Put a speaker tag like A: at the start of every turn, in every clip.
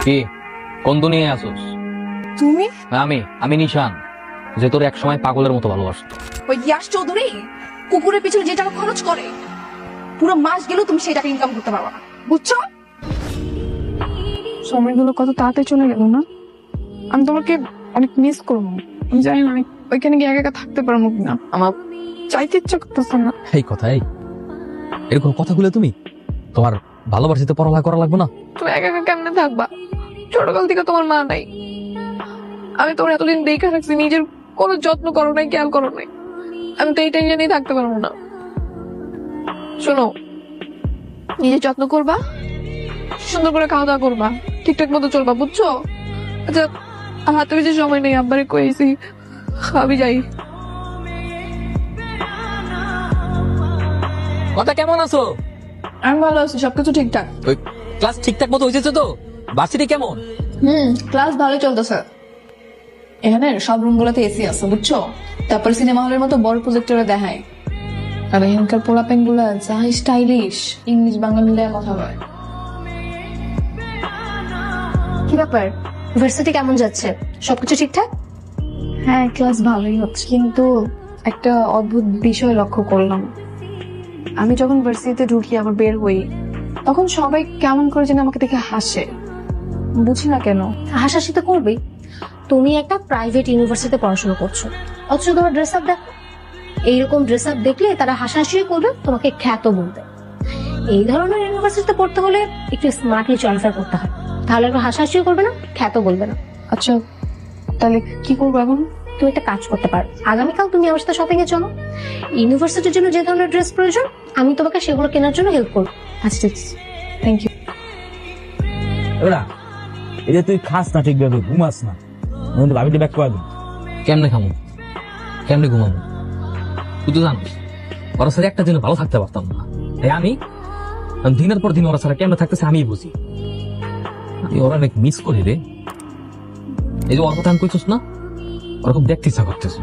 A: কি কোন দুনিয়ায় আসোস?
B: তুমি
A: আমি নিশান, যে তোর এক সময় পাগলের মতো ভালোবাসতো।
B: ওই ইয়াশ চৌধুরী কুকুরের পিছনে যে টাকা খরচ করে পুরো মাস গেলেও তুমি সেই টাকা ইনকাম করতে পারবে না, বুঝছো? সময়গুলো কত তাড়াতাড়ি চলে গেল না। আমি তোমাকে অনেক মিস করবো। আমি জানি না আমি ওইখানে গিয়ে একা একা থাকতে পারবো কিনা। আমার চাইতে ইচ্ছা করতেছে না।
A: এই কথা, এরকম কথাগুলো তুমি তোমার ভালোবাসিতে পড়ালেখা করা লাগবে না?
B: তুমি একা একা কেমনে থাকবা? ছোটকাল থেকে তোমার মা নাই, আমি তোমার এতদিন দেখে রাখছি, নিজের কোনো যত্ন করো নাই, খেয়াল করো নাই। আমি তো এই টেনশনেই থাকতে পারবো না। শোনো, নিজের যত্ন করবা, সুন্দর করে খাওয়া দাওয়া করবা, ঠিকঠাক মতো চলবা, বুঝছো? আচ্ছা, হাতে বেশি সময় নেই, আব্বারে কইছি আমি যাই।
A: কথা কেমন আছো?
B: আমি ভালো আছি, সবকিছু ঠিকঠাক।
A: ওই ক্লাস ঠিকঠাক মতো হয়েছে তো? ভার্সিটি কেমন?
B: ক্লাস ভালো চলতেছে। এখানে সব রুম গুলোতে এসি আছে, বুঝছো? তারপর সিনেমা হলের মতো বড় প্রজেক্টরে দেখায়। আর এখানকার পোলাপেন গুলা যা স্টাইলিশ, ইংলিশ বাংলা মিলিয়ে কথা বলে।
C: কি ব্যাপার, ভার্সিটি কেমন যাচ্ছে? সবকিছু ঠিকঠাক?
B: হ্যাঁ, ক্লাস ভালোই হচ্ছে, কিন্তু একটা অদ্ভুত বিষয় লক্ষ্য করলাম। আমি যখন ভার্সিটিতে ঢুকি আবার বের হই, তখন সবাই কেমন করে যেন আমাকে দেখে হাসে, বুঝি না কেন।
C: হাসাহাসি তো করবেই, তুমি একটা প্রাইভেট ইউনিভার্সিটিতে পড়াশোনা করছো, অথচ তোমার ড্রেস আপ দেখো। এইরকম ড্রেস আপ দেখলে তারা হাসাহাসি করবে, তোমাকে খ্যাত বলবে। এই ধরনের ইউনিভার্সিটিতে পড়তে হলে একটু স্মার্টলি চলাফেরা করতে হয়, তাহলে একটু হাসাহাসিও করবে না, খ্যাত বলবে না।
B: আচ্ছা, তাহলে কি করবো এখন?
C: তুমি একটা কাজ করতে পারো, আগামীকাল তুমি আমার সাথে শপিং এ চলো। ইউনিভার্সিটির জন্য যে ধরনের ড্রেস প্রয়োজন আমি তোমাকে সেগুলো কেনার জন্য হেল্প করবো।
B: আচ্ছা, ঠিক আছে, থ্যাংক ইউ।
D: এবার এই যে তুই খাস না ঠিকভাবে, ঘুমাস না, ভাবিতে ব্যাক করে দিন।
A: কেমনে খামো, কেমনে ঘুমাবো? তুই তো জানিস ওরা সাথে একটা দিন ভালো থাকতে পারতাম না। তাই আমি দিনের পর দিন ওরা সাথে কেমনে থাকতেছে আমি বুঝি। আমি ওরা অনেক মিস করি রে। এই যে ওর কথা আমি কইছিস না, ওরকম দেখতে ইচ্ছা করতেছে।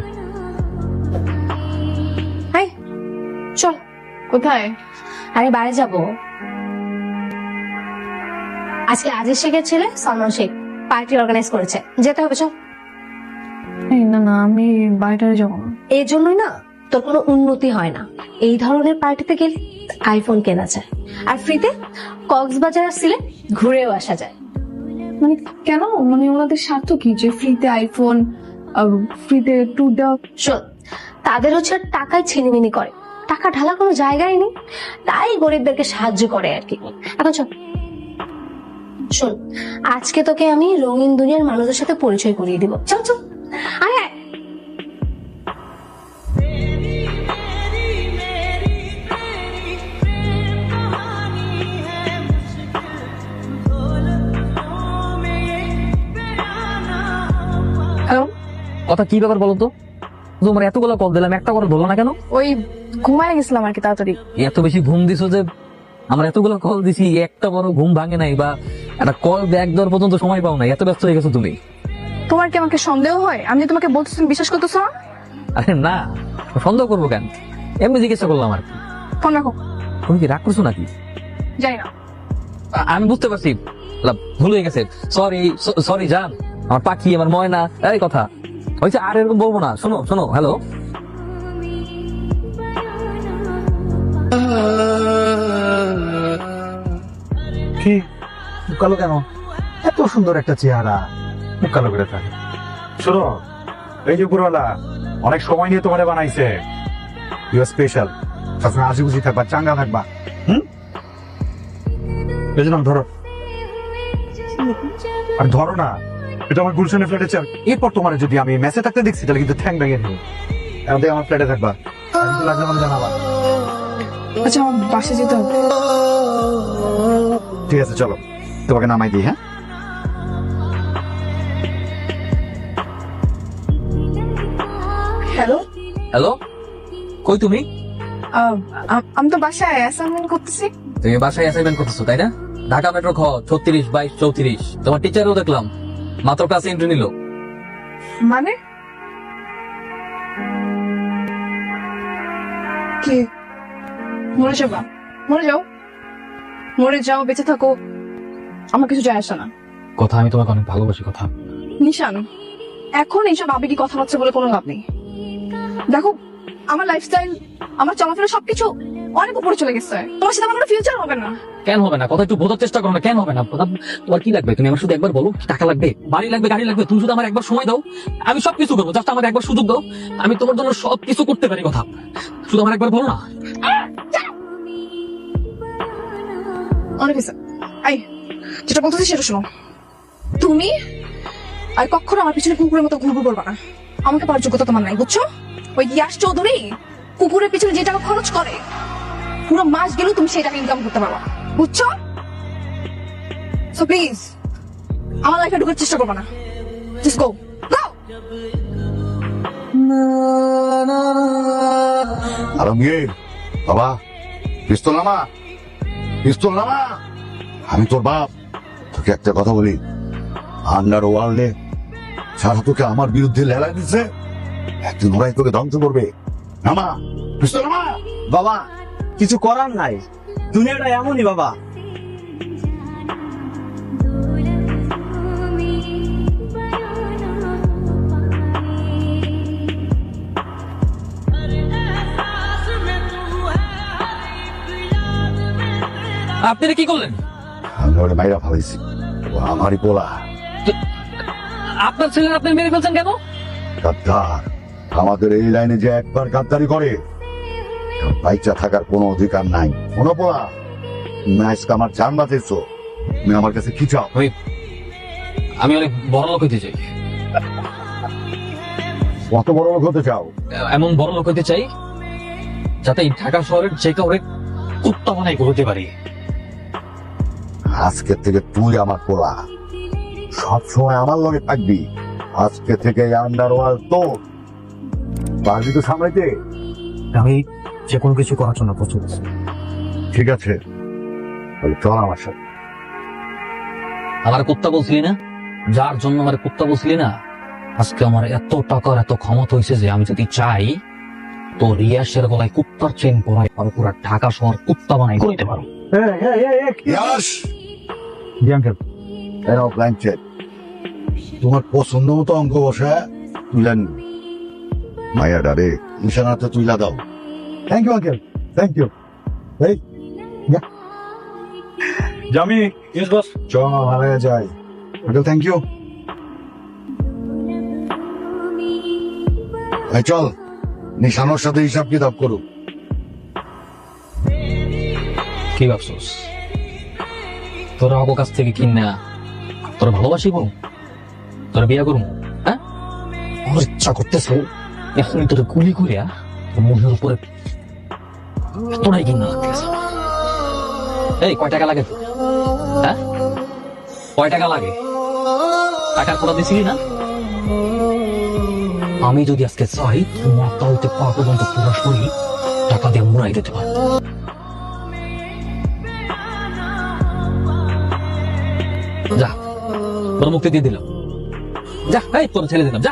C: হাই, চল।
B: কোথায়?
C: আরে বাড়ি যাবো। আজকে আজিজ শেখের ছেলে সলমান শেখ পার্টি অর্গানাইজ করেছে, যেতে হবে, চল।
B: না না, আমি বাড়িটারে যাবো না।
C: এই জন্যই না তোর কোনো উন্নতি হয় না। এই ধরনের পার্টিতে গেলে আইফোন কেনা যায়, আর ফ্রিতে কক্সবাজার আর সিলেট ঘুরেও আসা যায়।
B: মানে কেন? মানে ওনাদের স্বার্থ কি যে ফ্রিতে আইফোন, ফ্রিতে ট্যুর দেওয়া?
C: শোন, তাদের হচ্ছে টাকায় ছিনিমিনি করে, টাকা ঢালার কোনো জায়গায় নেই, তাই গরিবদেরকে সাহায্য করে আর কি। এখন চল। শোন, আজকে তোকে আমি রঙিন দুনিয়ার মানুষদের সাথে পরিচয় করিয়ে দিব। চল চল, আয় আয়।
B: হ্যালো,
A: কথা কি ব্যাপার বলো তো? তোমার এতগুলো কল দিলাম, একটা করে ধরলো না কেন?
B: ওই ঘুমায় গেছিলাম আর কি, তাড়াতাড়ি।
A: এত বেশি ঘুম দিছো যে আমার এতগুলো কল দিছি, একটা বড় ঘুম ভাঙে নাই, বা একটা কল ব্যাক দেওয়ার পর্যন্ত সময় পাও নাই, এত ব্যস্ত হয়ে গেছো তুমি।
B: তোমার কি আমাকে সন্দেহ হয়? আমি যে তোমাকে বলতেছি তুমি বিশ্বাস করতেছো না?
A: আরে না, সন্দেহ করবো কেন, এমনি জিজ্ঞাসা করলাম আর কি।
B: ফোন রাখো।
A: তুমি কি রাগ করছো নাকি?
B: যাই না।
A: আমি বুঝতে পারছি, ভুল হয়ে গেছে। সরি সরি জান, আমার পাখি, আমার ময়না, এই কথা হয়েছে, আর এরকম বলবো না। শোনো শোনো, হ্যালো।
D: কি মুখ কালো কেন? এত সুন্দর একটা চেহারা, মুখ কালো করে থাকে। শোনো, এই যে উপরওয়ালা অনেক সময় নিয়ে তোমারে বানাইছে, ইউ আর স্পেশাল। সবসময় হাসি খুশি থাকবা, চাঙ্গা থাকবা। বেজনাম ধরো, আর ধরো না, এটা আমার গুলশানের ফ্ল্যাটে চাল। এরপর তোমার যদি আমি মেসে থাকতে দেখছি তাহলে কিন্তু ঠ্যাং ভেঙে নেবো। এখন থেকে আমার ফ্ল্যাটে থাকবা, আর কিছু লাগলে আমাকে জানাবা।
B: আচ্ছা, আমার বাসে যেতে হবে।
D: ঠিক আছে, চলো তোমাকে নামাই দিই। হ্যাঁ,
B: হ্যালো,
A: হ্যালো, কই তুমি?
B: আমি তো বাসায় অ্যাসাইনমেন্ট করতেছি।
A: তুমি বাসায় অ্যাসাইনমেন্ট করতেছো তাই না? ঢাকা মেট্রো খ 36/22-34। তোমার টিচারও দেখলাম মাত্র ক্লাসে এন্ট্রি নিল।
B: মানে কি? মরে যাবা? মরে যাও, মরে যাও, বেঁচে থাকো, আমার কিছু যায় আসে না।
A: কথা, আমি তোমাকে অনেক ভালোবাসি কথা।
B: নিশান, এখন এইসব আবেগী কথাবার্তা বলে কোনো লাভ নেই। দেখো, আমার লাইফস্টাইল, আমার চলাফেরা সবকিছু অনেক উপরে চলে গেছে। তোমার সাথে আমার কোনো ফিউচার হবে না।
A: কেন হবে না? কথা একটু বোঝার চেষ্টা করো না। কেন হবে না? কথা, তোমার কি লাগবে? তুমি আমার শুধু একবার বলো, কি টাকা লাগবে, বাড়ি লাগবে, গাড়ি লাগবে, তুমি শুধু আমার একবার সময় দাও, আমি সবকিছু করবো। জাস্ট আমার একবার সুযোগ দাও, আমি তোমার জন্য সবকিছু করতে পারি। কথা শুধু আমার একবার বলো না।
B: অনেক হয়েছে। আই, যেটা বলতেছি সেটা শোনো। তুমি আর কখনো আমার পিছনে কুকুরের মতো ঘুরঘুর করবা না। আমাকে পাওয়ার যোগ্যতা তোমার নাই, বুঝছো? ওই ইয়াশ চৌধুরী কুকুরের পিছনে যে টাকা খরচ করে, পুরো মাস গেলেও তুমি সেই টাকা ইনকাম করতে পারবা, বুঝছো? সো প্লিজ আমার লাইফে ঢোকার চেষ্টা করবা না। জাস্ট গো গো।
E: আলমগীর, বাবা, পিস্তল নামা, পিস্তল নামা। আমি তোর বাপ, তোকে একটা কথা বলি, আন্ডার ওয়ার্ল্ডে সারা তোকে আমার বিরুদ্ধে লেলা দিচ্ছে, একদিন ওরাই তোকে ধ্বংস করবে। নামা, পিস্তল নামা।
F: বাবা, কিছু করার নাই, দুনিয়াটা এমনই বাবা।
A: আপনি এটা কি করলেন?
E: আমি ওরে মাইরা ফেলাইছি, ও আমারই পোলা।
A: আপনার ছেলের আপনি মেরে ফেলছেন কেন?
E: গাদ্দার, আমাদের এই লাইনে যে একবার গাদ্দারি করে, তার বাইচা থাকার কোনো অধিকার নাই। কোনো পোলা, তুমি আজকে আমার জান বাঁচাইছো, তুমি আমার কাছে কি চাও?
A: আমি অনেক বড় লোক হইতে চাই।
E: কত বড় লোক হতে চাও?
A: এমন বড় লোক হইতে চাই যাতে এই ঢাকা শহরের যে কাউরে কুত্তা বানাই করতে পারি।
E: আজকে থেকে তুই আমার পোলা, সব সময় আমার লগে থাকবি। আজকে থেকে আন্ডারওয়ার্ল্ড তোর, পারবি তো সামলাইতে?
F: আমি যে কোনো কিছু করার জন্য প্রস্তুত আছি।
E: ঠিক আছে, তাহলে চল আমার সাথে।
A: আমার কুত্তা বলছিলি না? যার জন্য আমার কুত্তা বলছিলি না, আজকে আমার এত টাকার এত ক্ষমতা হয়েছে যে আমি যদি চাই তো রিয়াসের গলায় কুত্তার চেন পরাই আমি পুরো ঢাকা শহর কুত্তা বানাই করতে পারো।
E: ইয়াস,
D: জি আঙ্কেল।
E: এরাও ব্ল্যাঙ্ক চেক, তোমার পছন্দ মতো অঙ্ক বসে তুলে নিন। মায়া ডারে নিশানাতে তুইলা দাও।
D: Thank you uncle, thank you. এই
F: জামি, ইয়েস বস।
E: চল ভালো যাই। Uncle thank you. এই চল, নিশানোর সাথে হিসাব কিতাব করুক।
A: কি ভাবছোস তোর অগ কাছ থেকে কিনা তোর ভালোবাসি বল, তোর বিয়া করবো? হ্যাঁ, আমার ইচ্ছা করতেছে এখনই তোর গুলি করিয়া তোর মুখের উপরে তোরাই কিনা লাগতেছে। এই কয় টাকা লাগে তোর? হ্যাঁ, কয় টাকা লাগে? টাকার কথা দিছিলি না? আমি যদি আজকে চাই তোর মাথা হইতে পা পর্যন্ত পুরো শরীর টাকা দিয়ে মুড়াই দিতে পারি। যা, তোর মুক্তি দিয়ে দিলাম। যা, এই তোর ছেলে দিলাম, যা।